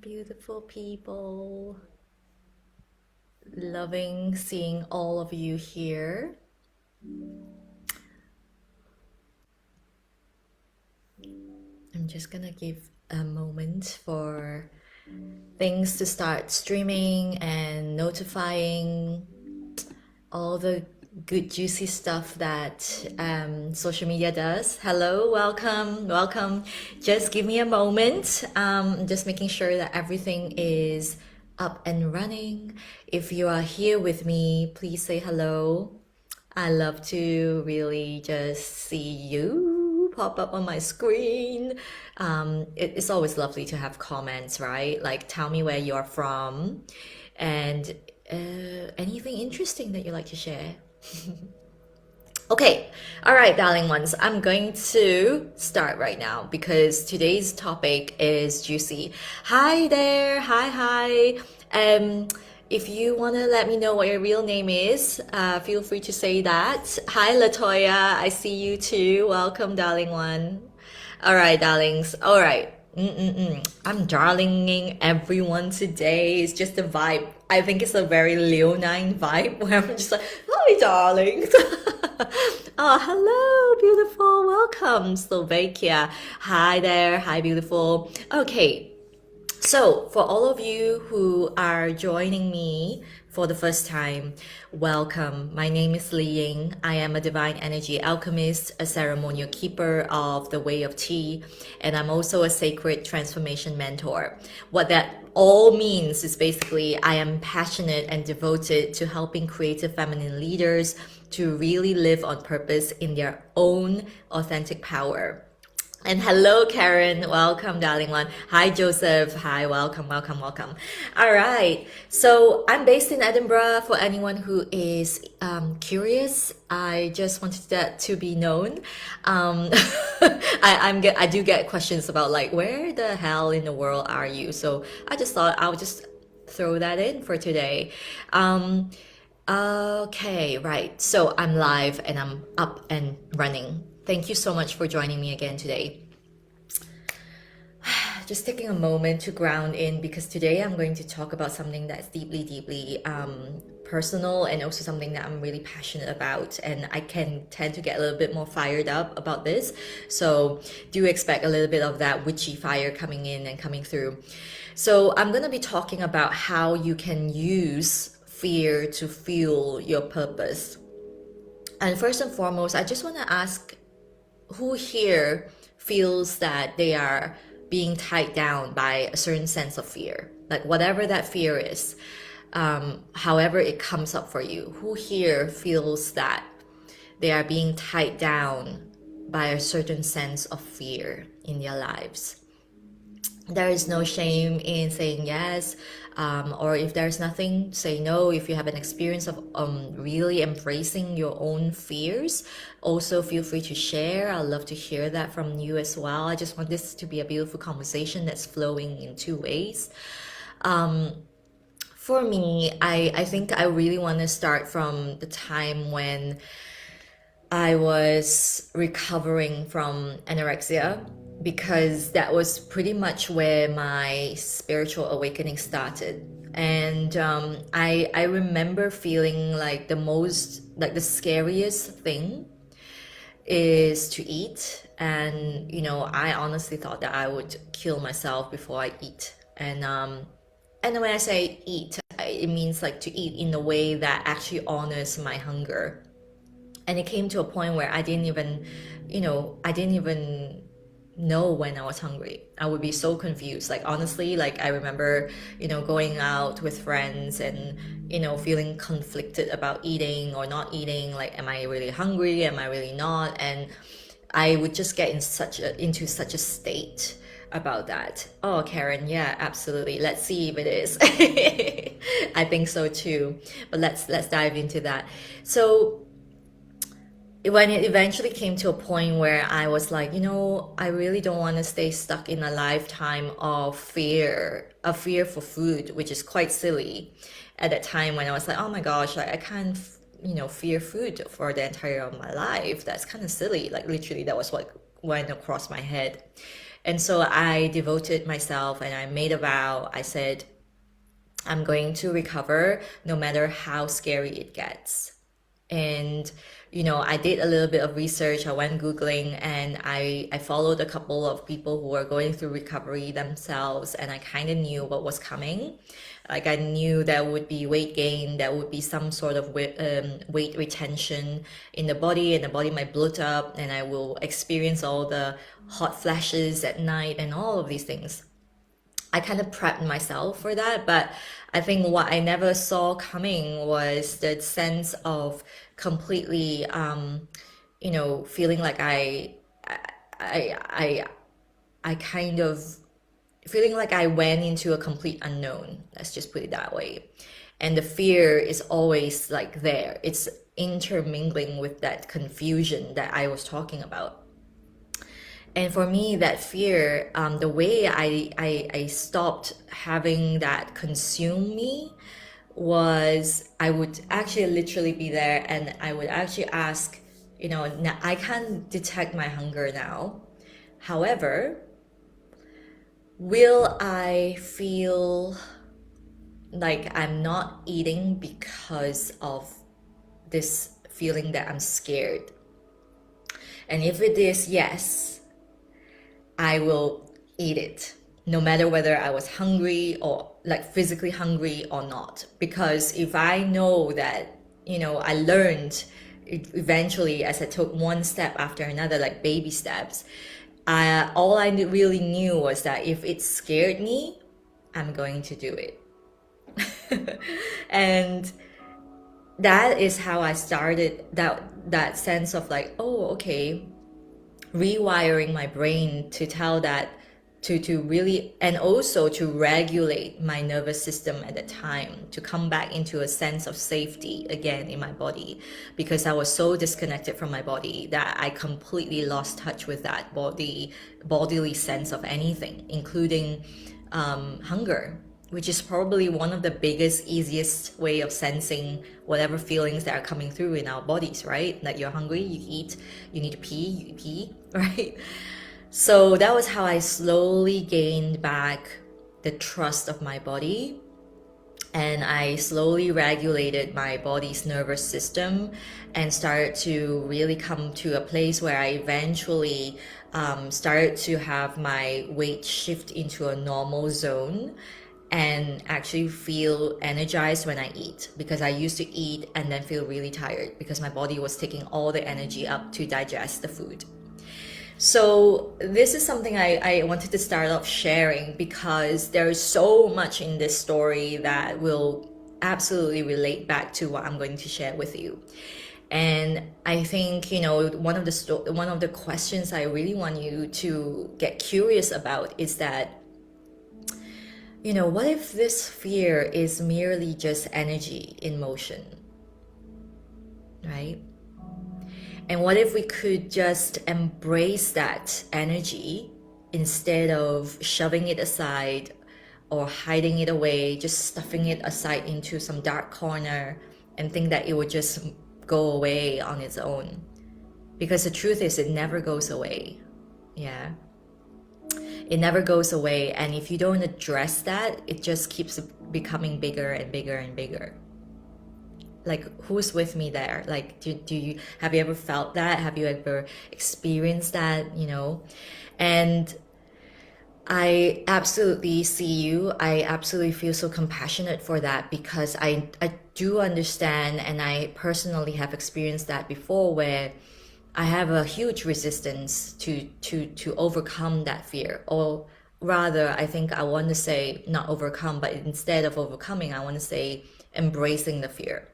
Beautiful people. Loving seeing all of you here. I'm just gonna give a moment for things to start streaming and notifying all the good juicy stuff that social media does. Hello, welcome, welcome. Just give me a moment. Just making sure that everything is up and running. If you are here with me, please say hello. I love to really just see you pop up on my screen. It's always lovely to have comments, right? Like, tell me where you're from and anything interesting that you like to share. Okay, all right, darling ones, I'm going to start right now because today's topic is juicy. Hi there, hi. If you want to let me know what your real name is, feel free to say that. Hi, Latoya, I see you too. Welcome, darling one. All right, darlings. All right. I'm darlinging everyone today. It's just a vibe. I think it's a very Leonine vibe where I'm just like, hi, darlings. Oh, hello, beautiful. Welcome, Slovakia. Hi there. Hi, beautiful. Okay, so, for all of you who are joining me for the first time, welcome. My name is Li Ying. I am a divine energy alchemist, a ceremonial keeper of the way of tea, and I'm also a sacred transformation mentor. What that all means is basically I am passionate and devoted to helping creative feminine leaders to really live on purpose in their own authentic power. And hello, Karen. Welcome, darling one. Hi, Joseph. Hi, welcome. All right. So I'm based in Edinburgh for anyone who is curious. I just wanted that to be known. I do get questions about like, where the hell in the world are you? So I just thought I would just throw that in for today. Okay, right. So I'm live and I'm up and running. Thank you so much for joining me again today. Just taking a moment to ground in because today I'm going to talk about something that's deeply personal and also something that I'm really passionate about. And I can tend to get a little bit more fired up about this. So do expect a little bit of that witchy fire coming in and coming through. So I'm going to be talking about how you can use fear to fuel your purpose. And first and foremost, I just want to ask who here feels that they are being tied down by a certain sense of fear, like whatever that fear is, however it comes up for you. Who here feels that they are being tied down by a certain sense of fear in their lives? There is no shame in saying yes, or if there's nothing, say no. If you have an experience of really embracing your own fears, also feel free to share. I'd love to hear that from you as well. I just want this to be a beautiful conversation that's flowing in two ways. For me, I think I really want to start from the time when I was recovering from anorexia because that was pretty much where my spiritual awakening started. And I remember feeling like the scariest thing is to eat. And, I honestly thought that I would kill myself before I eat. And when I say eat, it means like to eat in a way that actually honors my hunger. And it came to a point where I didn't even know when I was hungry. I would be so confused. Like honestly, like I remember, going out with friends and, feeling conflicted about eating or not eating. Like, am I really hungry? Am I really not? And I would just get into such a state about that. Oh, Karen, yeah, absolutely. Let's see if it is. I think so too. But let's dive into that. So when it eventually came to a point where I was like, I really don't want to stay stuck in a lifetime of fear, a fear for food, which is quite silly at that time when I was like, oh my gosh, I can't, fear food for the entire of my life. That's kind of silly. Like literally, that was what went across my head. And so I devoted myself and I made a vow. I said, I'm going to recover no matter how scary it gets. And I did a little bit of research. I went googling, and I followed a couple of people who were going through recovery themselves, and I kind of knew what was coming. Like I knew there would be weight gain, there would be some sort of weight retention in the body, and the body might bloat up, and I will experience all the hot flashes at night and all of these things. I kind of prepped myself for that, but I think what I never saw coming was the sense of completely, feeling like I, I kind of feeling like I went into a complete unknown. Let's just put it that way. And the fear is always like there. It's intermingling with that confusion that I was talking about. And for me, that fear, the way I stopped having that consume me was I would actually literally be there and I would actually ask, now I can detect my hunger now. However, will I feel like I'm not eating because of this feeling that I'm scared? And if it is yes, I will eat it, no matter whether I was hungry or like physically hungry or not. Because if I know that, I learned eventually as I took one step after another, like baby steps, all I really knew was that if it scared me, I'm going to do it. And that is how I started that sense of like, oh, okay, rewiring my brain to tell that to really, and also to regulate my nervous system at the time, to come back into a sense of safety again in my body, because I was so disconnected from my body that I completely lost touch with that bodily sense of anything, including hunger, which is probably one of the biggest, easiest way of sensing whatever feelings that are coming through in our bodies, right? Like you're hungry, you eat, you need to pee, you pee, right? So that was how I slowly gained back the trust of my body. And I slowly regulated my body's nervous system and started to really come to a place where I eventually started to have my weight shift into a normal zone and actually feel energized when I eat, because I used to eat and then feel really tired because my body was taking all the energy up to digest the food. So this is something I wanted to start off sharing because there is so much in this story that will absolutely relate back to what I'm going to share with you. And I think, one of the questions I really want you to get curious about is that, what if this fear is merely just energy in motion, right? And what if we could just embrace that energy instead of shoving it aside or hiding it away, just stuffing it aside into some dark corner and think that it would just go away on its own? Because the truth is, it never goes away. Yeah. It never goes away. And if you don't address that, it just keeps becoming bigger and bigger and bigger. Like, who's with me there? Like, have you ever felt that? Have you ever experienced that? And I absolutely see you. I absolutely feel so compassionate for that, because I do understand, and I personally have experienced that before, where I have a huge resistance to overcome that fear. Or rather, I think I want to say not overcome, but instead of overcoming, I want to say embracing the fear.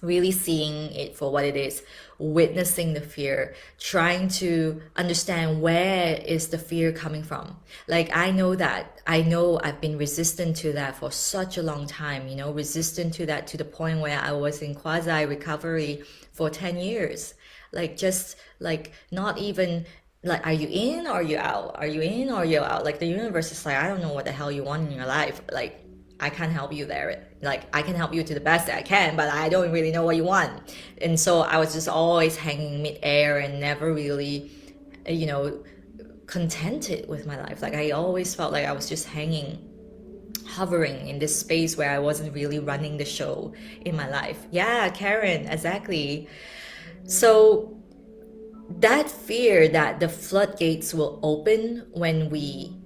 Really seeing it for what it is, witnessing the fear, trying to understand where is the fear coming from. Like, I know I've been resistant to that for such a long time, resistant to that to the point where I was in quasi recovery for 10 years. like just like not even like, are you in or are you out? Are you in or you're out? Like the universe is like, I don't know what the hell you want in your life. Like I can't help you there. Like I can help you to the best that I can, but I don't really know what you want. And so I was just always hanging mid-air and never really, you know, contented with my life. Like I always felt like I was just hanging, hovering in this space where I wasn't really running the show in my life. Yeah, Karen, exactly. So that fear that the floodgates will open when we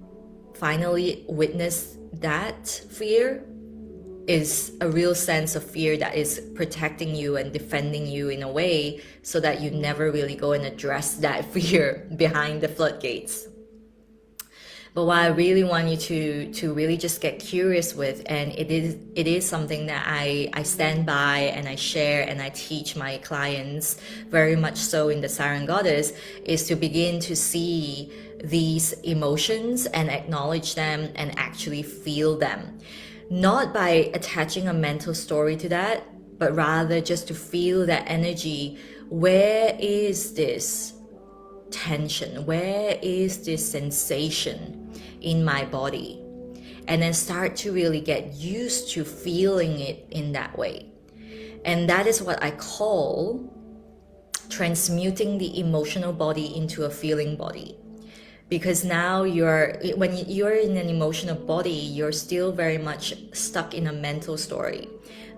finally witness that fear is a real sense of fear that is protecting you and defending you in a way so that you never really go and address that fear behind the floodgates. But what I really want you to really just get curious with, and it is something that I stand by and I share and I teach my clients very much so in the Siren Goddess, is to begin to see these emotions and acknowledge them and actually feel them. Not by attaching a mental story to that, but rather just to feel that energy. Where is this tension? Where is this sensation in my body? And then start to really get used to feeling it in that way. And that is what I call transmuting the emotional body into a feeling body. Because now when you're in an emotional body, you're still very much stuck in a mental story.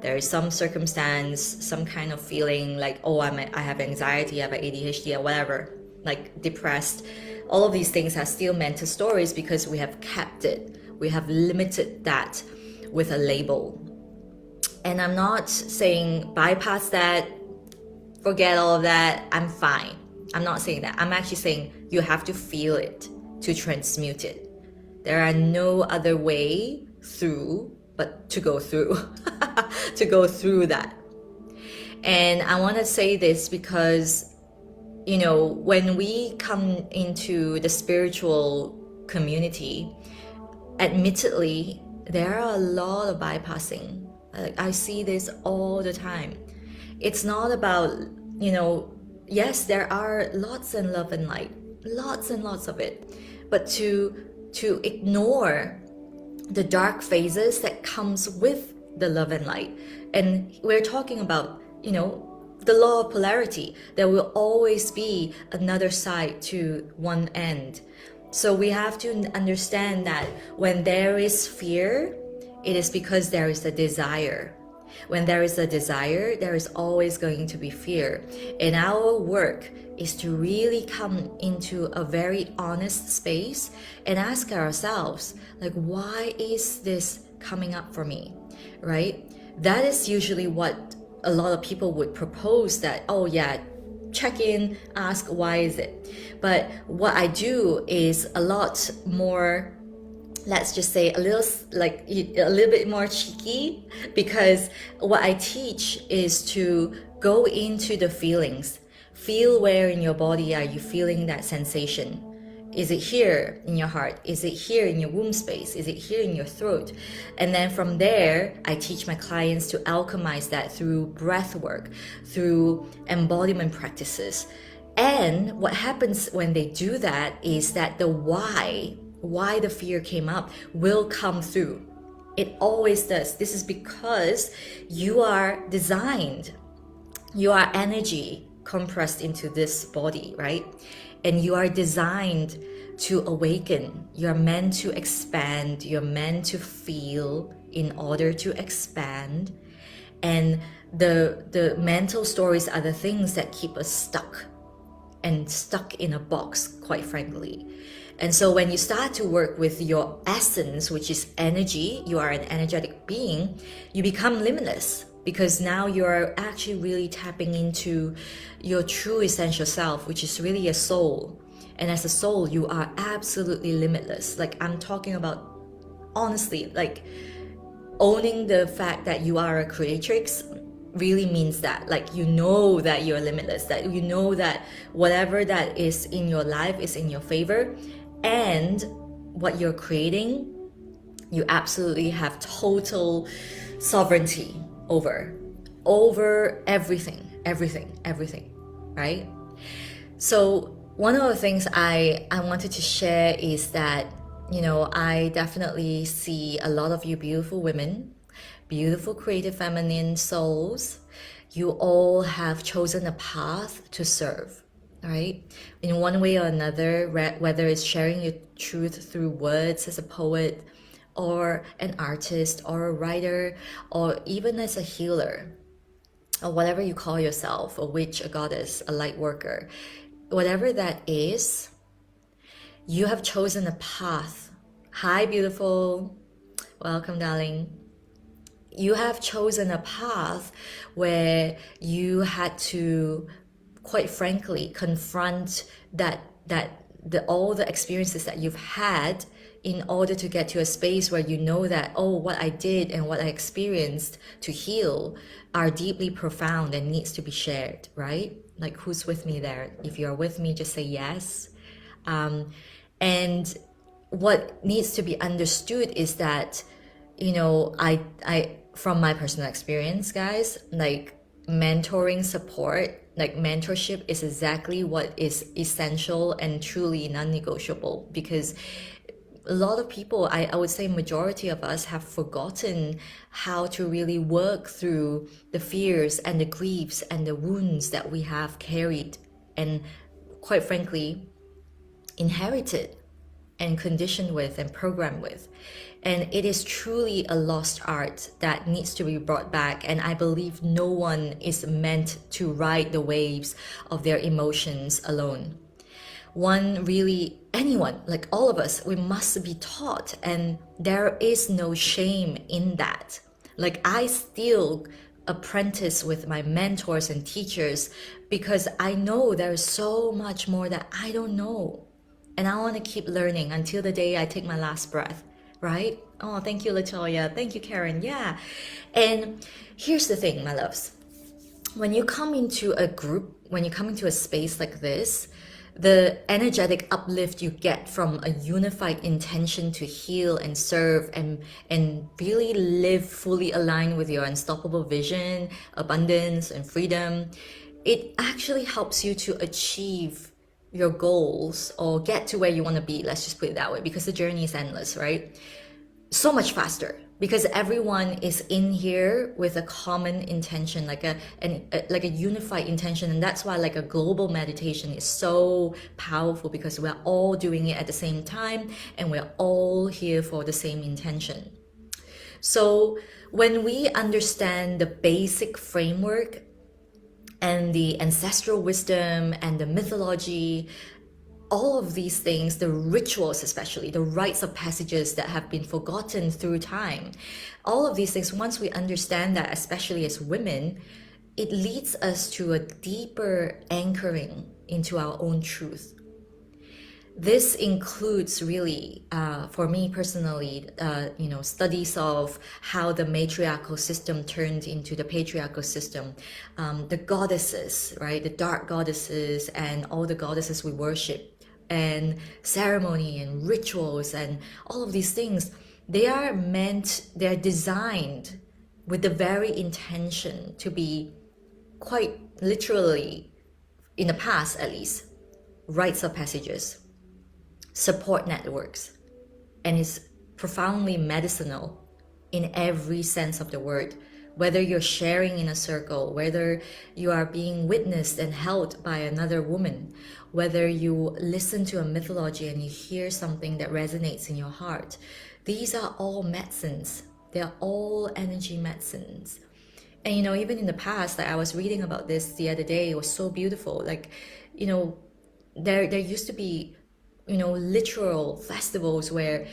There is some circumstance, some kind of feeling like, oh, I have anxiety, I have ADHD or whatever, like depressed. All of these things are still mental stories because we have kept it. We have limited that with a label. And I'm not saying bypass that, forget all of that, I'm fine. I'm not saying that. I'm actually saying you have to feel it to transmute it. There are no other way through but to go through, to go through that. And I want to say this because, you know, when we come into the spiritual community, admittedly, there are a lot of bypassing. Like, I see this all the time. It's not about, you know, yes, there are lots and love and light, lots and lots of it, but to ignore the dark phases that comes with the love and light. And we're talking about, you know, the law of polarity. There will always be another side to one end. So we have to understand that when there is fear, it is because there is a desire. When there is a desire, there is always going to be fear. And our work is to really come into a very honest space and ask ourselves, like, why is this coming up for me, right? That is usually what a lot of people would propose, that, oh yeah, check in, ask why is it. But what I do is a lot more, let's just say a little bit more cheeky, because what I teach is to go into the feelings. Feel where in your body are you feeling that sensation. Is it here in your heart? Is it here in your womb space? Is it here in your throat? And then from there, I teach my clients to alchemize that through breath work, through embodiment practices. And what happens when they do that is that the why the fear came up will come through. It always does. This is because you are designed, you are energy compressed into this body, right? And you are designed to awaken. You're meant to expand. You're meant to feel in order to expand. And the mental stories are the things that keep us stuck in a box, quite frankly. And so when you start to work with your essence, which is energy, you are an energetic being, you become limitless, because now you're actually really tapping into your true essential self, which is really a soul. And as a soul, you are absolutely limitless. Like, I'm talking about, honestly, like, owning the fact that you are a creatrix really means that, like, you know that you're limitless, that you know that whatever that is in your life is in your favor, and what you're creating, you absolutely have total sovereignty over everything, right? So one of the things I wanted to share is that, I definitely see a lot of you beautiful women, beautiful creative feminine souls. You all have chosen a path to serve, right? In one way or another, whether it's sharing your truth through words as a poet, or an artist, or a writer, or even as a healer, or whatever you call yourself, a witch, a goddess, a light worker, whatever that is, you have chosen a path. Hi, beautiful. Welcome, darling. You have chosen a path where you had to, quite frankly, confront all the experiences that you've had in order to get to a space where you know that, oh, what I did and what I experienced to heal are deeply profound and needs to be shared, right? Like, who's with me there? If you're with me, just say yes. And what needs to be understood is that, I from my personal experience, guys, like mentoring support, like mentorship is exactly what is essential and truly non-negotiable, because a lot of people, I would say majority of us, have forgotten how to really work through the fears and the griefs and the wounds that we have carried and, quite frankly, inherited and conditioned with and programmed with. And it is truly a lost art that needs to be brought back. And I believe no one is meant to ride the waves of their emotions alone. Anyone, like all of us, we must be taught, and there is no shame in that. Like, I still apprentice with my mentors and teachers because I know there's so much more that I don't know. And I want to keep learning until the day I take my last breath, right? Oh, thank you, Latoya. Thank you, Karen. Yeah. And here's the thing, my loves. When you come into a group, when you come into a space like this, the energetic uplift you get from a unified intention to heal and serve and really live fully aligned with your unstoppable vision, abundance, and freedom, it actually helps you to achieve your goals or get to where you want to be. Let's just put it that way, because the journey is endless, right? So much faster, because everyone is in here with a common intention, like a unified intention. And that's why, like, a global meditation is so powerful, because we're all doing it at the same time and we're all here for the same intention. So when we understand the basic framework and the ancestral wisdom and the mythology, all of these things, the rituals, especially the rites of passages that have been forgotten through time, all of these things, once we understand that, especially as women, it leads us to a deeper anchoring into our own truth. This includes really, for me personally, studies of how the matriarchal system turned into the patriarchal system, the goddesses, right? The dark goddesses and all the goddesses we worship, and ceremony and rituals and all of these things. They're designed with the very intention to be, quite literally, in the past at least, rites of passages, support networks, and is profoundly medicinal in every sense of the word. Whether you're sharing in a circle, whether you are being witnessed and held by another woman, whether you listen to a mythology and you hear something that resonates in your heart, these are all medicines. They're all energy medicines. And even in the past, like, I was reading about this the other day, it was so beautiful. Like, there used to be literal festivals where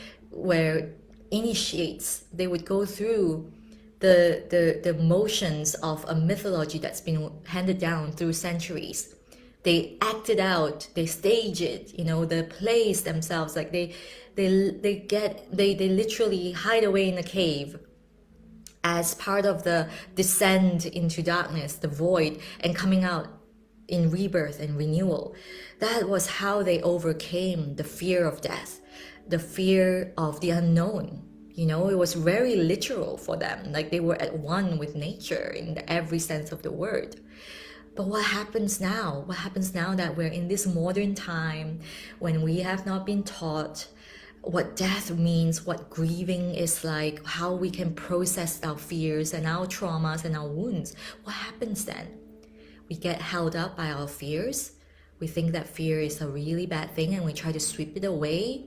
initiates, they would go through the motions of a mythology that's been handed down through centuries. They act it out, they stage it, the plays themselves, like they literally hide away in a cave as part of the descent into darkness, the void, and coming out in rebirth and renewal. That was how they overcame the fear of death, the fear of the unknown. It was very literal for them. Like, they were at one with nature in every sense of the word. But what happens now? What happens now that we're in this modern time when we have not been taught what death means, what grieving is like, how we can process our fears and our traumas and our wounds? What happens then? We get held up by our fears. We think that fear is a really bad thing and we try to sweep it away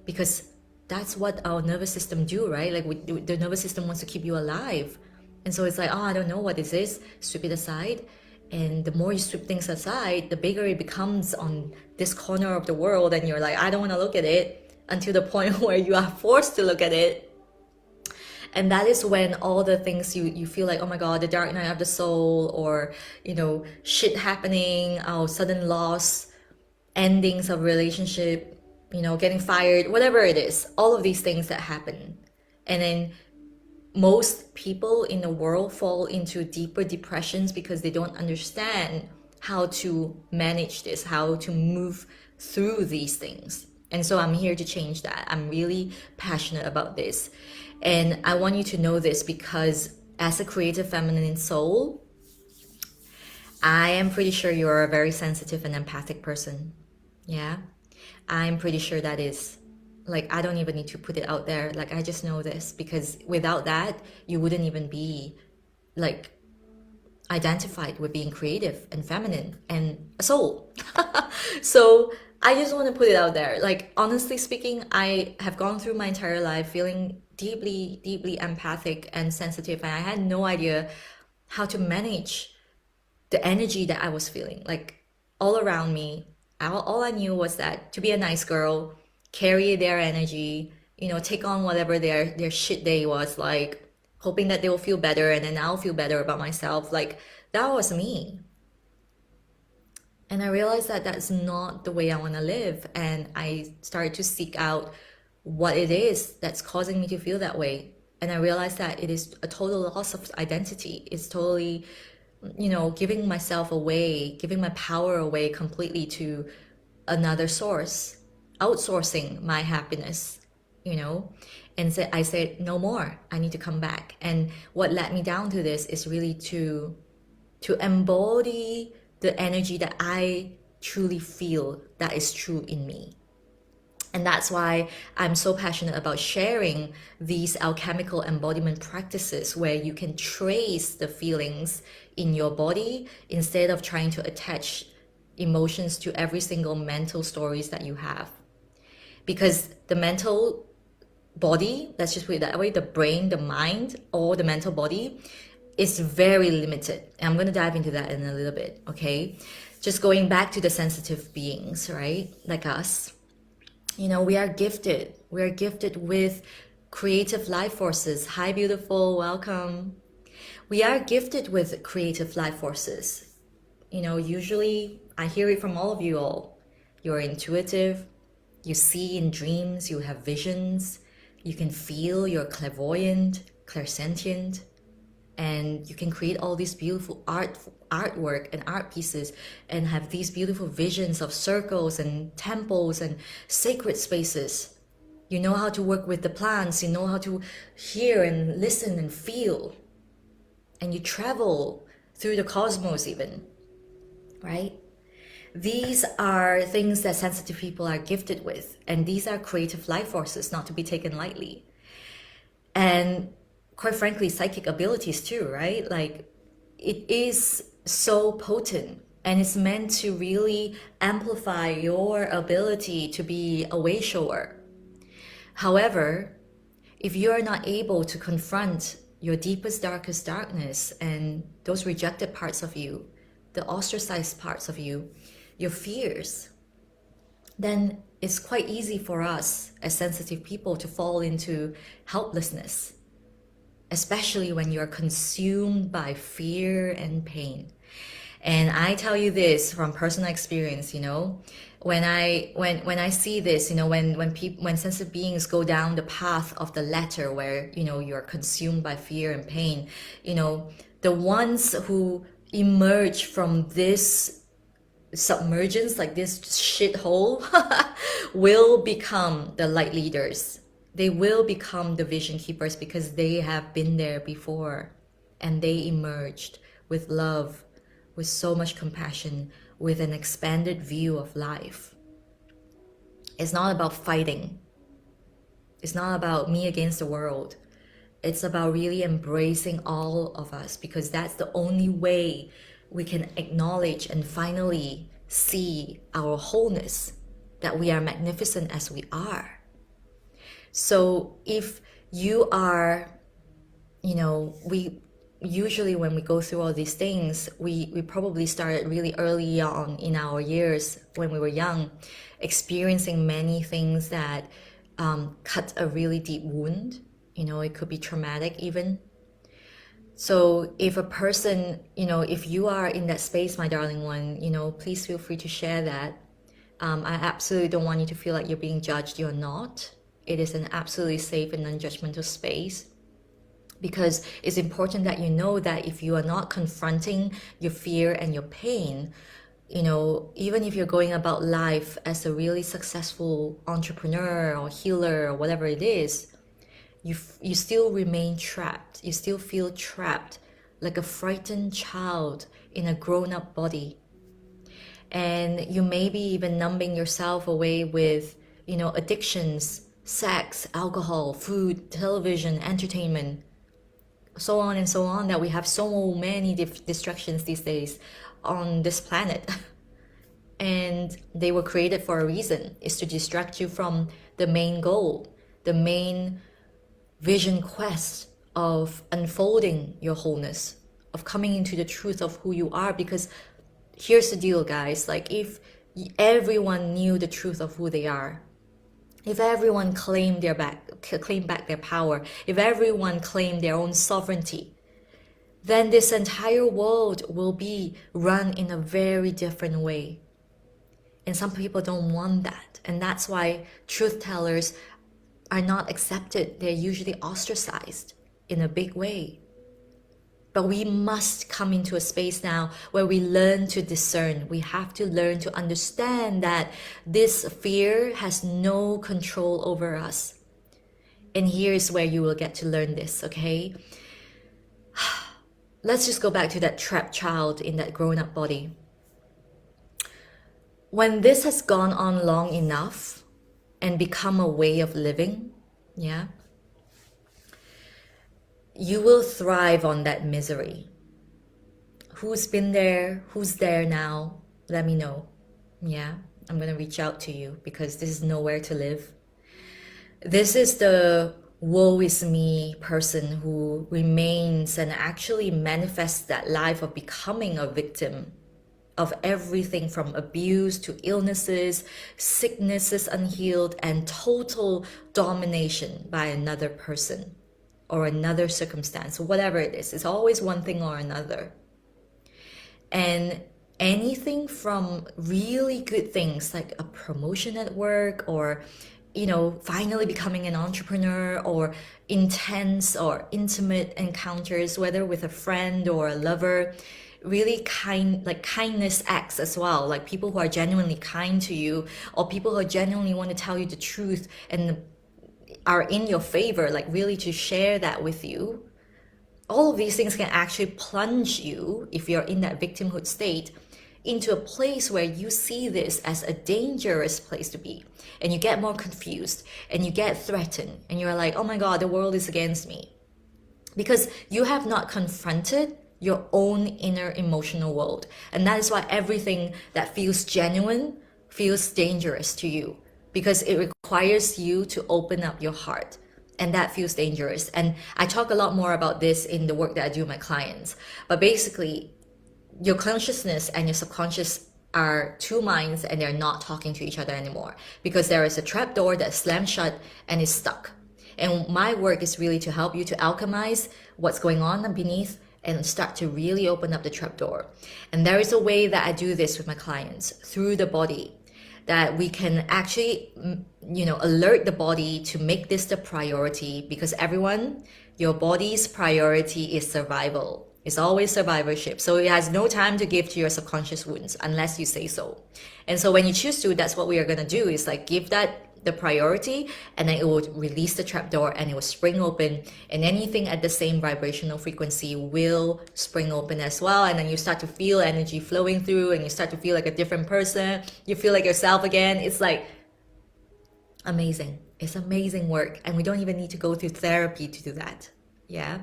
because that's what our nervous system do, right? Like the nervous system wants to keep you alive. And so it's like, oh, I don't know what this is. Sweep it aside. And the more you sweep things aside, the bigger it becomes on this corner of the world. And you're like, I don't want to look at it, until the point where you are forced to look at it. And that is when all the things you feel like, oh my God, the dark night of the soul, or, shit happening, our sudden loss, endings of relationship, getting fired, whatever it is, all of these things that happen. And then most people in the world fall into deeper depressions because they don't understand how to manage this, how to move through these things. And so I'm here to change that. I'm really passionate about this. And I want you to know this because as a creative feminine soul, I am pretty sure you're a very sensitive and empathic person. Yeah. I'm pretty sure that is. Like, I don't even need to put it out there. Like, I just know this because without that, you wouldn't even be like identified with being creative and feminine and a soul. So I just want to put it out there. Like, honestly speaking, I have gone through my entire life feeling deeply, deeply empathic and sensitive. And I had no idea how to manage the energy that I was feeling. Like, all around me, all I knew was that to be a nice girl, carry their energy, take on whatever their shit day was like, hoping that they will feel better and then I'll feel better about myself. Like, that was me. And I realized that that's not the way I want to live. And I started to seek out what it is that's causing me to feel that way. And I realized that it is a total loss of identity. It's totally, giving myself away, giving my power away completely to another source, outsourcing my happiness, and so I said, no more, I need to come back. And what led me down to this is really to embody the energy that I truly feel that is true in me. And that's why I'm so passionate about sharing these alchemical embodiment practices where you can trace the feelings in your body instead of trying to attach emotions to every single mental stories that you have. Because the mental body, let's just put it that way, the brain, the mind, or the mental body is very limited. And I'm going to dive into that in a little bit, okay? Just going back to the sensitive beings, right? Like us. We are gifted. We are gifted with creative life forces. Hi, beautiful. Welcome. We are gifted with creative life forces. Usually I hear it from all of you all. You're intuitive. You see in dreams. You have visions. You can feel. You're clairvoyant, clairsentient. And you can create all these beautiful artwork and art pieces and have these beautiful visions of circles and temples and sacred spaces. You know how to work with the plants. You know how to hear and listen and feel. And you travel through the cosmos even, right? These are things that sensitive people are gifted with. And these are creative life forces, not to be taken lightly. And quite frankly, psychic abilities too, right? Like, it is so potent and it's meant to really amplify your ability to be a way shower. However, if you are not able to confront your deepest, darkest darkness and those rejected parts of you, the ostracized parts of you, your fears, then it's quite easy for us as sensitive people to fall into helplessness, especially when you're consumed by fear and pain. And I tell you this from personal experience, when I see this, when sensitive beings go down the path of the latter where, you're consumed by fear and pain, the ones who emerge from this submergence, like this shithole, will become the light leaders. They will become the vision keepers because they have been there before and they emerged with love, with so much compassion, with an expanded view of life. It's not about fighting. It's not about me against the world. It's about really embracing all of us, because that's the only way we can acknowledge and finally see our wholeness, that we are magnificent as we are. So if you are, we usually, when we go through all these things, we probably started really early on in our years when we were young, experiencing many things that cut a really deep wound. It could be traumatic even. So if a person, if you are in that space, my darling one, please feel free to share that. I absolutely don't want you to feel like you're being judged. You're not. It is an absolutely safe and non-judgmental space, because it's important that you know that if you are not confronting your fear and your pain, even if you're going about life as a really successful entrepreneur or healer or whatever it is, you still remain trapped. You still feel trapped, like a frightened child in a grown-up body. And you may be even numbing yourself away with, addictions, sex, alcohol, food, television, entertainment, so on and so on, that we have so many distractions these days on this planet. And they were created for a reason. It's to distract you from the main goal, the main vision quest of unfolding your wholeness, of coming into the truth of who you are. Because here's the deal, guys, like if everyone knew the truth of who they are, if everyone claimed back their power, if everyone claimed their own sovereignty, then this entire world will be run in a very different way. And some people don't want that. And that's why truth tellers are not accepted. They're usually ostracized in a big way. But we must come into a space now where we learn to discern. We have to learn to understand that this fear has no control over us. And here's where you will get to learn this, okay? Let's just go back to that trapped child in that grown-up body. When this has gone on long enough and become a way of living, yeah, you will thrive on that misery. Who's been there? Who's there now? Let me know. Yeah, I'm gonna reach out to you, because this is nowhere to live. This is the woe is me person who remains and actually manifests that life of becoming a victim of everything from abuse to illnesses, sicknesses unhealed, and total domination by another person or another circumstance, whatever it is. It's always one thing or another. And anything from really good things like a promotion at work, or finally becoming an entrepreneur, or intense or intimate encounters, whether with a friend or a lover, really kindness acts as well, like people who are genuinely kind to you, or people who genuinely want to tell you the truth and are in your favor, like really to share that with you. All of these things can actually plunge you, if you're in that victimhood state, into a place where you see this as a dangerous place to be, and you get more confused and you get threatened, and you're like, oh my god, the world is against me, because you have not confronted your own inner emotional world. And that is why everything that feels genuine feels dangerous to you, because it requires you to open up your heart, and that feels dangerous. And I talk a lot more about this in the work that I do with my clients. But basically, your consciousness and your subconscious are two minds, and they're not talking to each other anymore, because there is a trap door that's slammed shut and is stuck. And my work is really to help you to alchemize what's going on beneath and start to really open up the trapdoor. And there is a way that I do this with my clients through the body, that we can actually, alert the body to make this the priority, because everyone, your body's priority is survival. It's always survivorship. So it has no time to give to your subconscious wounds unless you say so. And so when you choose to, that's what we are going to do, is like give that the priority, and then it will release the trapdoor and it will spring open, and anything at the same vibrational frequency will spring open as well. And then you start to feel energy flowing through, and you start to feel like a different person. You feel like yourself again. It's like amazing. It's amazing work, and we don't even need to go through therapy to do that. Yeah.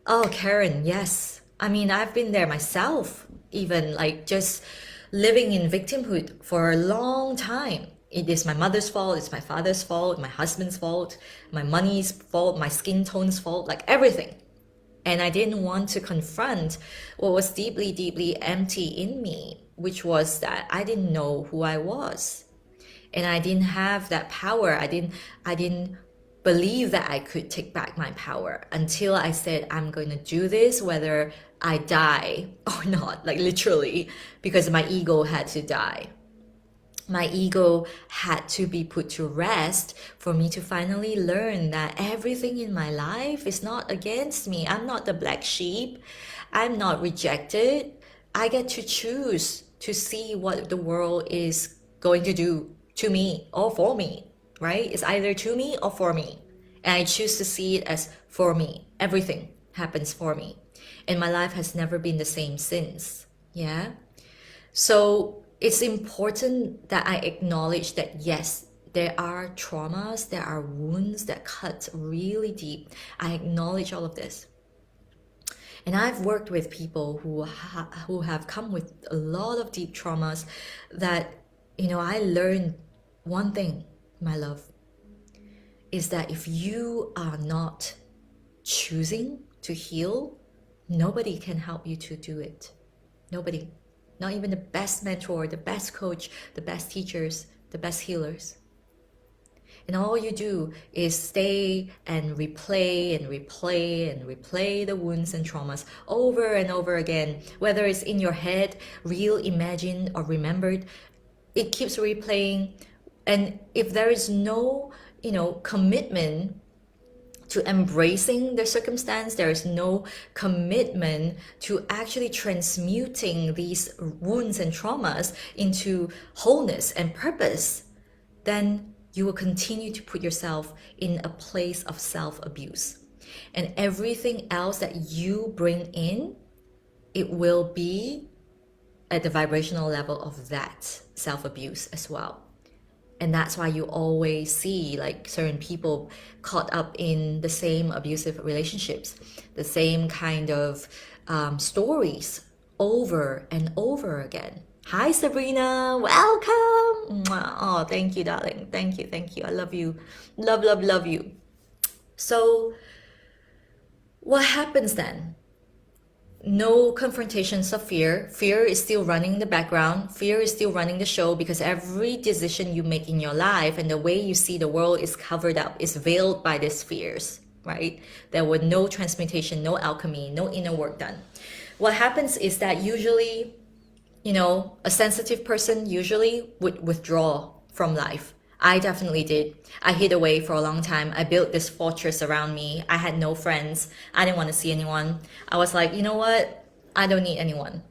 Oh, Karen, yes. I mean, I've been there myself, even like just living in victimhood for a long time. It is my mother's fault, it's my father's fault, my husband's fault, my money's fault, my skin tone's fault, like everything. And I didn't want to confront what was deeply, deeply empty in me, which was that I didn't know who I was. And I didn't have that power. I didn't believe that I could take back my power until I said, I'm going to do this whether I die or not, like literally, because my ego had to die. My ego had to be put to rest for me to finally learn that everything in my life is not against me. I'm not the black sheep. I'm not rejected. I get to choose to see what the world is going to do to me or for me, right? It's either to me or for me. And I choose to see it as for me. Everything happens for me. And my life has never been the same since. Yeah. So it's important that I acknowledge that yes, there are traumas, there are wounds that cut really deep. I acknowledge all of this. And I've worked with people who have come with a lot of deep traumas that, I learned one thing, my love, is that if you are not choosing to heal, nobody can help you to do it. Nobody. Not even the best mentor, the best coach, the best teachers, the best healers. And all you do is stay and replay and replay and replay the wounds and traumas over and over again. Whether it's in your head, real, imagined, or remembered, it keeps replaying. And if there is no, commitment to embracing the circumstance, there is no commitment to actually transmuting these wounds and traumas into wholeness and purpose, then you will continue to put yourself in a place of self-abuse. And everything else that you bring in, it will be at the vibrational level of that self-abuse as well. And that's why you always see like certain people caught up in the same abusive relationships, the same kind of stories over and over again. Hi, Sabrina. Welcome. Oh, thank you, darling. Thank you. I love you. Love you. So what happens then? No confrontations of fear. Fear is still running in the background. Fear is still running the show because every decision you make in your life and the way you see the world is covered up, is veiled by these fears, right? There were no transmutation, no alchemy, no inner work done. What happens is that usually, a sensitive person usually would withdraw from life. I definitely did. I hid away for a long time. I built this fortress around me. I had no friends. I didn't want to see anyone. I was like, you know what? I don't need anyone.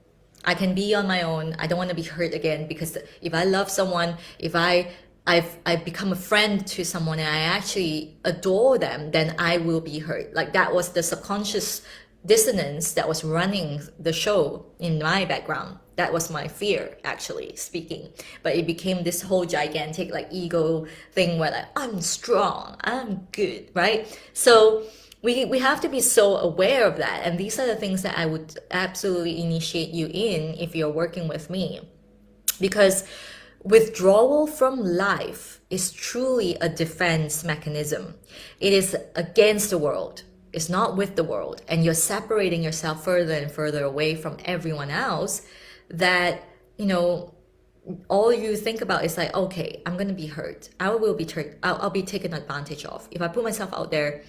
I can be on my own. I don't want to be hurt again, because if I love someone, if I've become a friend to someone and I actually adore them, then I will be hurt. Like that was the subconscious dissonance that was running the show in my background. That was my fear, actually speaking. But it became this whole gigantic like ego thing where like, I'm strong, I'm good, right? So we have to be so aware of that. And these are the things that I would absolutely initiate you in if you're working with me. Because withdrawal from life is truly a defense mechanism. It is against the world. It's not with the world. And you're separating yourself further and further away from everyone else, that, all you think about is like, okay, I'm going to be hurt. I'll be taken advantage of. If I put myself out there,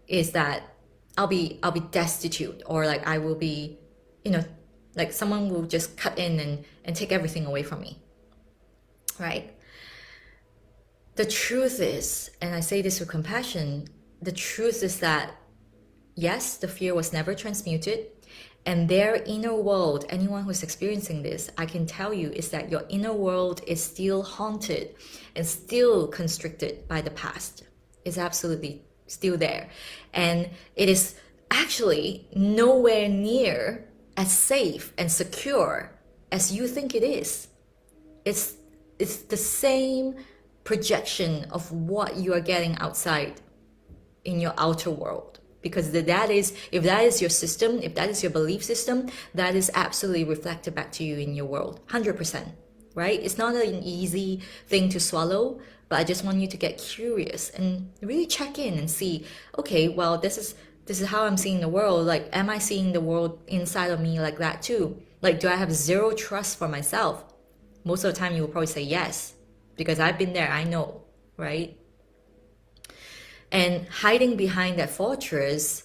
is that I'll be destitute, or like I will be, like someone will just cut in and take everything away from me. Right? The truth is, and I say this with compassion, the truth is that yes, the fear was never transmuted. And their inner world, anyone who's experiencing this, I can tell you, is that your inner world is still haunted and still constricted by the past. It's absolutely still there. And it is actually nowhere near as safe and secure as you think it is. It's it's the same projection of what you are getting outside in your outer world, because that is, if that is your system, if that is your belief system, that is absolutely reflected back to you in your world, 100%. Right? It's not an easy thing to swallow, but I just want you to get curious and really check in and see, okay, well, this is how I'm seeing the world. Like, am I seeing the world inside of me like that too? Like, do I have zero trust for myself? Most of the time you will probably say yes, because I've been there, I know, right? And hiding behind that fortress,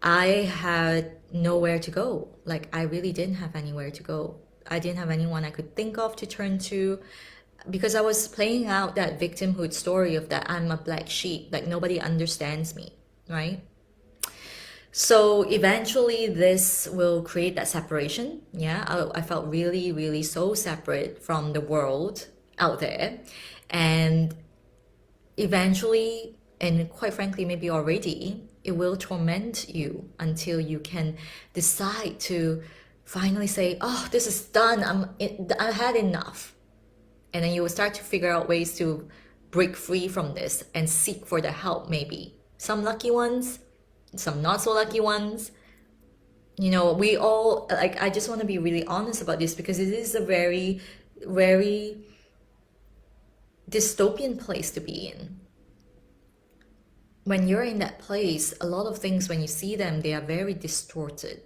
I had nowhere to go. Like, I really didn't have anywhere to go. I didn't have anyone I could think of to turn to, because I was playing out that victimhood story of that I'm a black sheep, like nobody understands me, right? So eventually this will create that separation. Yeah, I felt really, really so separate from the world out there. And eventually, and quite frankly, maybe already, it will torment you until you can decide to finally say, oh, this is done. I had enough. And then you will start to figure out ways to break free from this and seek for the help, maybe. Some lucky ones, some not so lucky ones. You know, we all, like, I just want to be really honest about this, because it is a very, very dystopian place to be in. When you're in that place, a lot of things, when you see them, they are very distorted.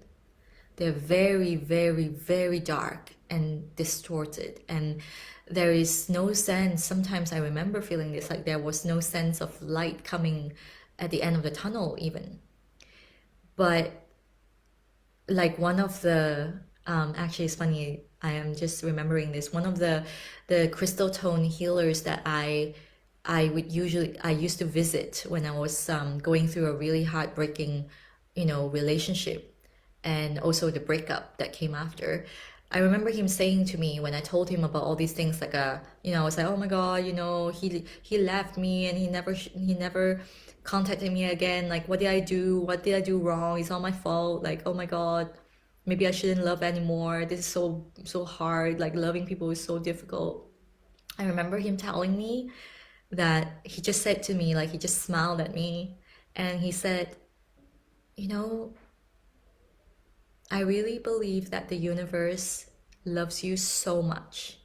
They're very, very, very dark and distorted. And there is no sense. Sometimes I remember feeling this, like there was no sense of light coming at the end of the tunnel, even. But like one of the, actually it's funny, I am just remembering this. One of the crystal tone healers that I used to visit when I was going through a really heartbreaking, relationship, and also the breakup that came after. I remember him saying to me when I told him about all these things, like I was like, oh my God, he left me and he never contacted me again. Like, what did I do? What did I do wrong? It's all my fault. Like, oh my God, maybe I shouldn't love anymore. This is so hard. Like, loving people is so difficult. I remember him telling me that he just said to me, like, he just smiled at me and he said, you know, I really believe that the universe loves you so much.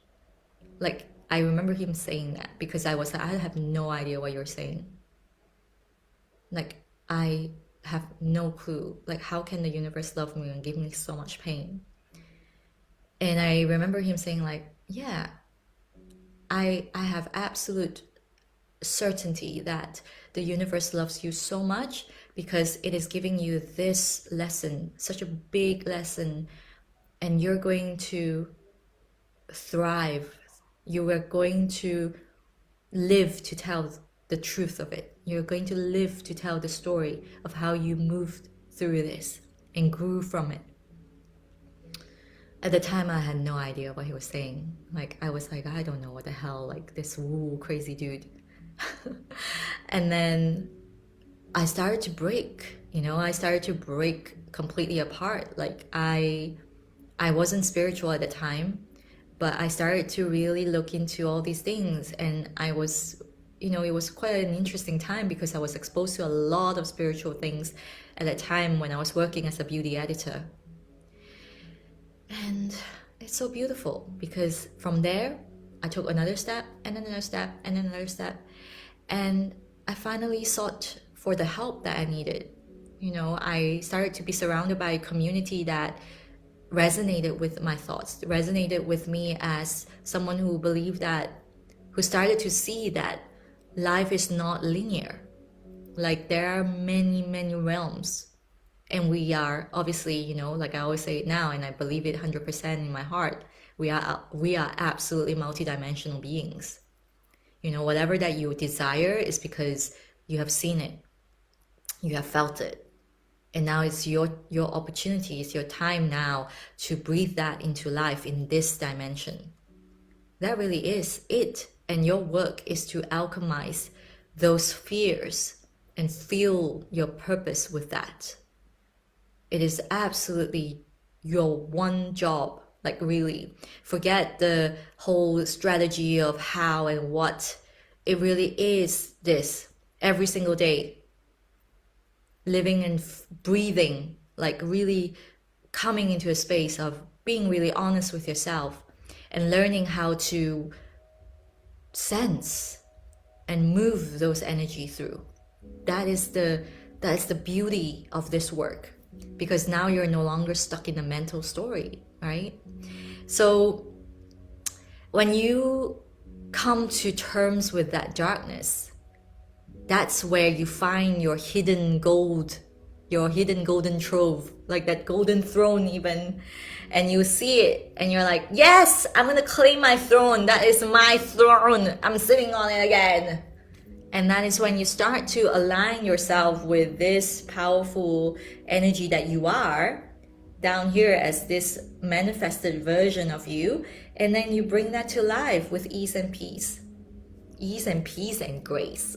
Like, I remember him saying that, because I was like, I have no idea what you're saying. Like, I have no clue. Like, how can the universe love me and give me so much pain? And I remember him saying, like, yeah, I have absolute certainty that the universe loves you so much, because it is giving you this lesson, such a big lesson, and you're going to thrive. You are going to live to tell the truth of it. You're going to live to tell the story of how you moved through this and grew from it. At the time, I had no idea what he was saying. Like, I was like, I don't know what the hell, like this woo crazy dude. And then I started to break, I started to break completely apart. Like, I wasn't spiritual at the time, but I started to really look into all these things, and I was, it was quite an interesting time, because I was exposed to a lot of spiritual things at that time when I was working as a beauty editor. And it's so beautiful, because from there I took another step and another step and another step, and I finally sought for the help that I needed. I started to be surrounded by a community that resonated with my thoughts, resonated with me as someone who who started to see that life is not linear. Like, there are many, many realms. And we are obviously, like I always say it now, and I believe it 100% in my heart, we are absolutely multidimensional beings. Whatever that you desire is because you have seen it, you have felt it, And now it's your opportunity, it's your time now to breathe that into life in this dimension. That really is it. And your work is to alchemize those fears and feel your purpose with that. It is absolutely your one job. Like, really, forget the whole strategy of how and what. It really is this every single day, living and breathing, like really coming into a space of being really honest with yourself and learning how to sense and move those energy through. That is the beauty of this work, because now you're no longer stuck in a mental story, right? So when you come to terms with that darkness, that's where you find your hidden gold, your hidden golden trove, like that golden throne even. And you see it and you're like, yes, I'm gonna claim my throne. That is my throne. I'm sitting on it again. And that is when you start to align yourself with this powerful energy that you are down here as this manifested version of you. And then you bring that to life with ease and peace. Ease and peace and grace.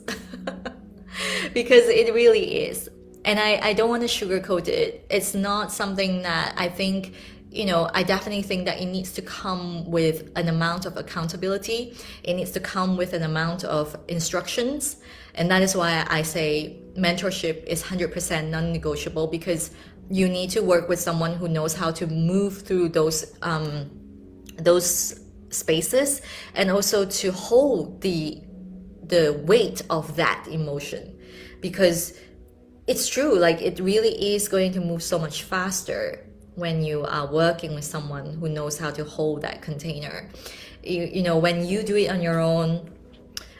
Because it really is. And I don't want to sugarcoat it. It's not something that I think, I definitely think that it needs to come with an amount of accountability. It needs to come with an amount of instructions. And that is why I say mentorship is 100% non-negotiable, because you need to work with someone who knows how to move through those spaces, and also to hold the weight of that emotion. Because it's true, like it really is going to move so much faster when you are working with someone who knows how to hold that container. When you do it on your own,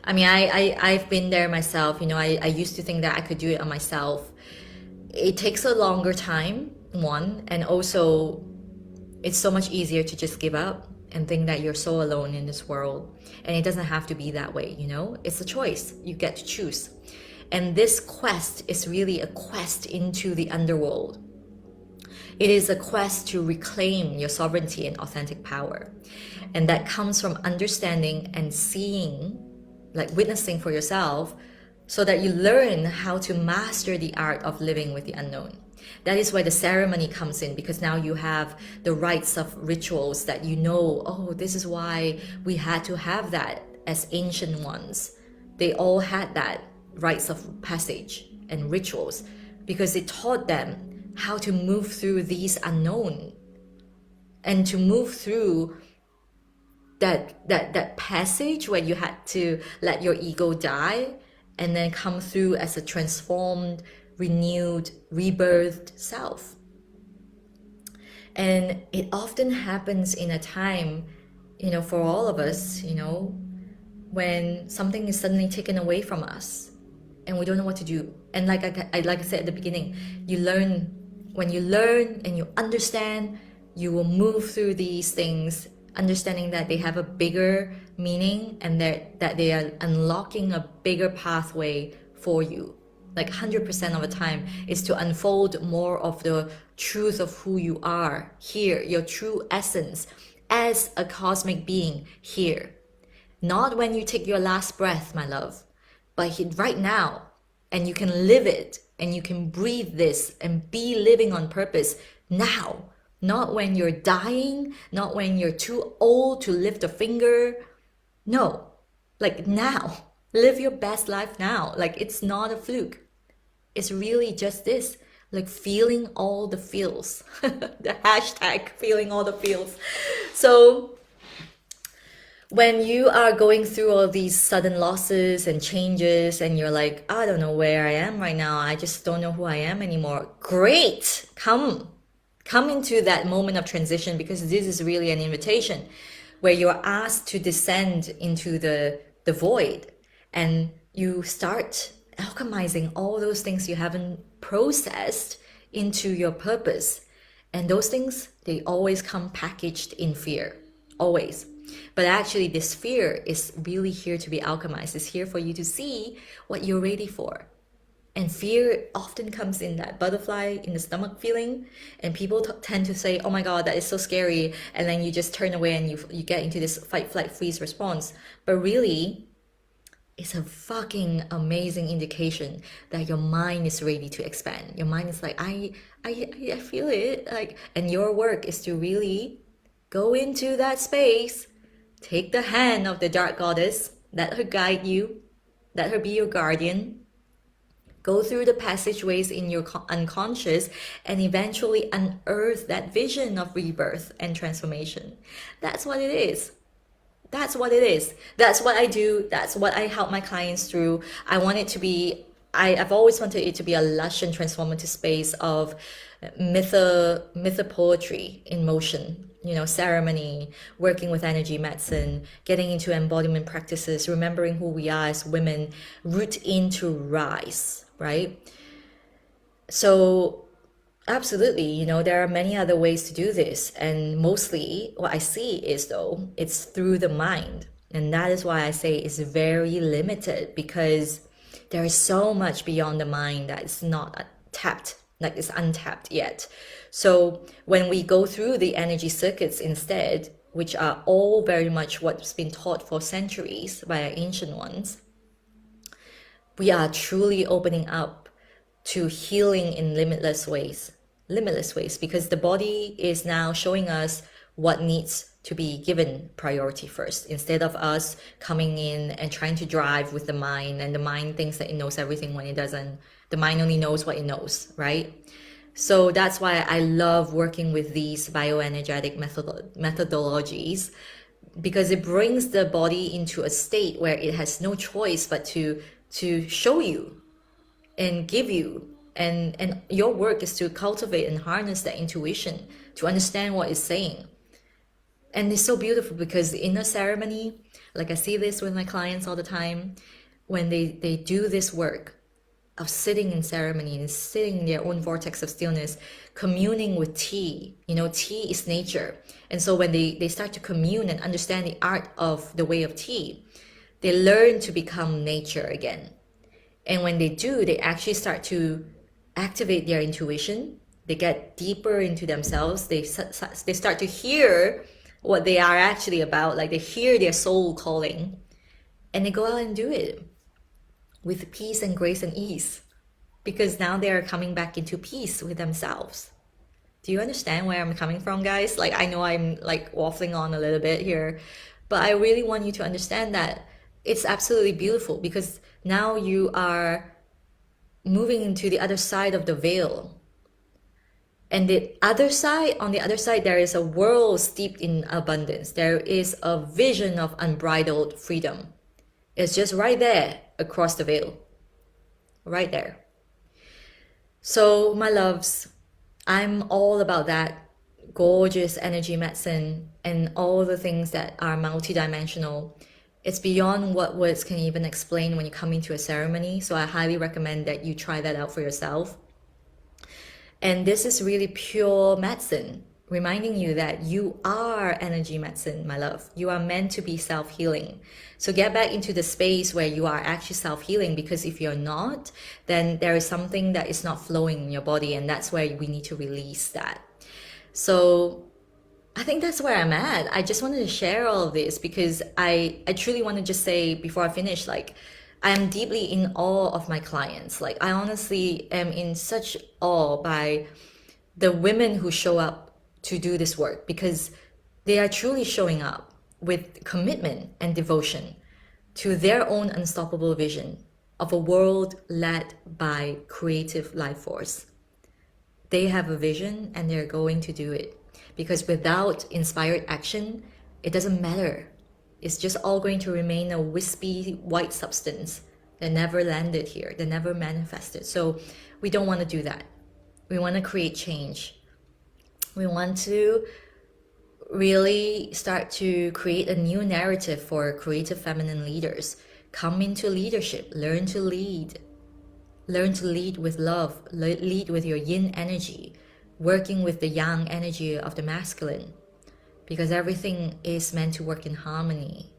I mean, I've been there myself. I used to think that I could do it on myself. It takes a longer time, one, and also it's so much easier to just give up and think that you're so alone in this world. And it doesn't have to be that way, It's a choice. You get to choose. And this quest is really a quest into the underworld. It is a quest to reclaim your sovereignty and authentic power. And that comes from understanding and seeing, like witnessing for yourself, so that you learn how to master the art of living with the unknown. That is why the ceremony comes in, because now you have the rites of rituals that oh, this is why we had to have that as ancient ones. They all had that rites of passage and rituals, because it taught them how to move through these unknown and to move through that passage where you had to let your ego die and then come through as a transformed, renewed, rebirthed self. And it often happens in a time, for all of us, when something is suddenly taken away from us and we don't know what to do. And like I said at the beginning, when you learn and you understand, you will move through these things, understanding that they have a bigger meaning and that they are unlocking a bigger pathway for you. Like 100% of the time is to unfold more of the truth of who you are here, your true essence as a cosmic being here. Not when you take your last breath, my love, but right now. And you can live it and you can breathe this and be living on purpose now. Not when you're dying, not when you're too old to lift a finger. No, like now. Live your best life now. Like it's not a fluke. It's really just this, like feeling all the feels. The hashtag feeling all the feels. So when you are going through all these sudden losses and changes and you're like, I don't know where I am right now. I just don't know who I am anymore. Great. Come into that moment of transition, because this is really an invitation where you're asked to descend into the void, and you start alchemizing all those things you haven't processed into your purpose. And those things, they always come packaged in fear, always. But actually this fear is really here to be alchemized. It's here for you to see what you're ready for. And fear often comes in that butterfly in the stomach feeling. And people tend to say, oh my God, that is so scary. And then you just turn away and you get into this fight, flight, freeze response. But really, it's a fucking amazing indication that your mind is ready to expand. Your mind is like, I feel it. Like, and your work is to really go into that space, take the hand of the dark goddess, let her guide you, let her be your guardian, go through the passageways in your unconscious, and eventually unearth that vision of rebirth and transformation. That's what it is. That's what it is. That's what I do. That's what I help my clients through. I want it to be, I've always wanted it to be a lush and transformative space of mythopoetry in motion, ceremony, working with energy medicine, getting into embodiment practices, remembering who we are as women, root into rise, right? So absolutely, there are many other ways to do this. And mostly what I see is, though, it's through the mind. And that is why I say it's very limited, because there is so much beyond the mind that is not tapped, like it's untapped yet. So when we go through the energy circuits instead, which are all very much what's been taught for centuries by our ancient ones, we are truly opening up to healing in limitless ways, because the body is now showing us what needs to be given priority first, instead of us coming in and trying to drive with the mind, and the mind thinks that it knows everything when it doesn't. The mind only knows what it knows, right? So that's why I love working with these bioenergetic methodologies, because it brings the body into a state where it has no choice but to show you and give you, and your work is to cultivate and harness that intuition to understand what it's saying. And it's so beautiful, because in a ceremony, like I see this with my clients all the time, when they do this work of sitting in ceremony and sitting in their own vortex of stillness, communing with tea. Tea is nature. And so when they start to commune and understand the art of the way of tea, they learn to become nature again. And when they do, they actually start to activate their intuition. They get deeper into themselves. They start to hear what they are actually about. Like, they hear their soul calling, and they go out and do it with peace and grace and ease, because now they are coming back into peace with themselves. Do you understand where I'm coming from, guys? Like, I know I'm like waffling on a little bit here, but I really want you to understand that it's absolutely beautiful, because now you are moving into the other side of the veil. And on the other side, there is a world steeped in abundance. There is a vision of unbridled freedom. It's just right there across the veil. Right there. So, my loves, I'm all about that gorgeous energy medicine and all the things that are multidimensional. It's beyond what words can even explain when you come into a ceremony. So I highly recommend that you try that out for yourself. And this is really pure medicine, reminding you that you are energy medicine, my love. You are meant to be self-healing. So get back into the space where you are actually self-healing, because if you're not, then there is something that is not flowing in your body, and that's where we need to release that. So I think that's where I'm at. I just wanted to share all of this, because I truly want to just say before I finish, like, I am deeply in awe of my clients. Like, I honestly am in such awe by the women who show up to do this work, because they are truly showing up with commitment and devotion to their own unstoppable vision of a world led by creative life force. They have a vision and they're going to do it, because without inspired action, it doesn't matter. It's just all going to remain a wispy white substance that never landed here, that never manifested. So we don't want to do that. We want to create change. We want to really start to create a new narrative for creative feminine leaders. Come into leadership, learn to lead. Learn to lead with love, lead with your yin energy, working with the yang energy of the masculine, because everything is meant to work in harmony.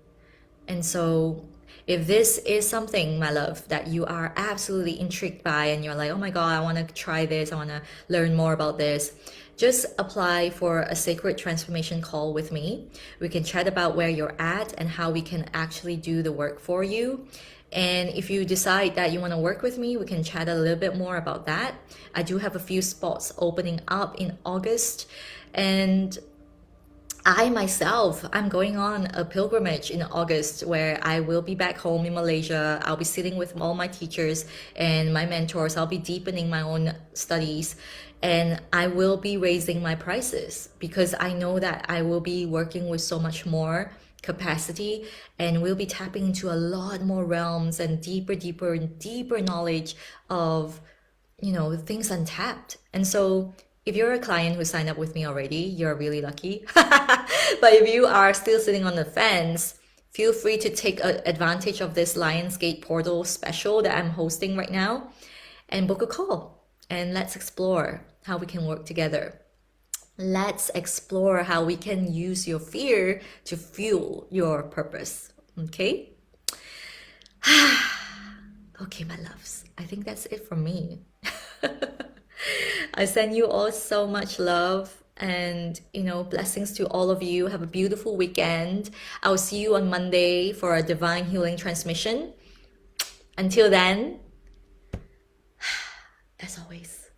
And so If this is something, my love, that you are absolutely intrigued by and you're like, oh my God, I want to try this, I want to learn more about this, just apply for a sacred transformation call with me. We can chat about where you're at and how we can actually do the work for you. And if you decide that you want to work with me, we can chat a little bit more about that. I do have a few spots opening up in August. And I myself, I'm going on a pilgrimage in August where I will be back home in Malaysia. I'll be sitting with all my teachers and my mentors. I'll be deepening my own studies and I will be raising my prices because I know that I will be working with so much more capacity and we'll be tapping into a lot more realms and deeper knowledge of things untapped. And so if you're a client who signed up with me already, you're really lucky. But if you are still sitting on the fence, feel free to take advantage of this Lionsgate portal special that I'm hosting right now and book a call. And let's explore how we can work together. Let's explore how we can use your fear to fuel your purpose. Okay? Okay, my loves. I think that's it from me. I send you all so much love and blessings to all of you. Have a beautiful weekend. I'll see you on Monday for a divine healing transmission. Until then, as always,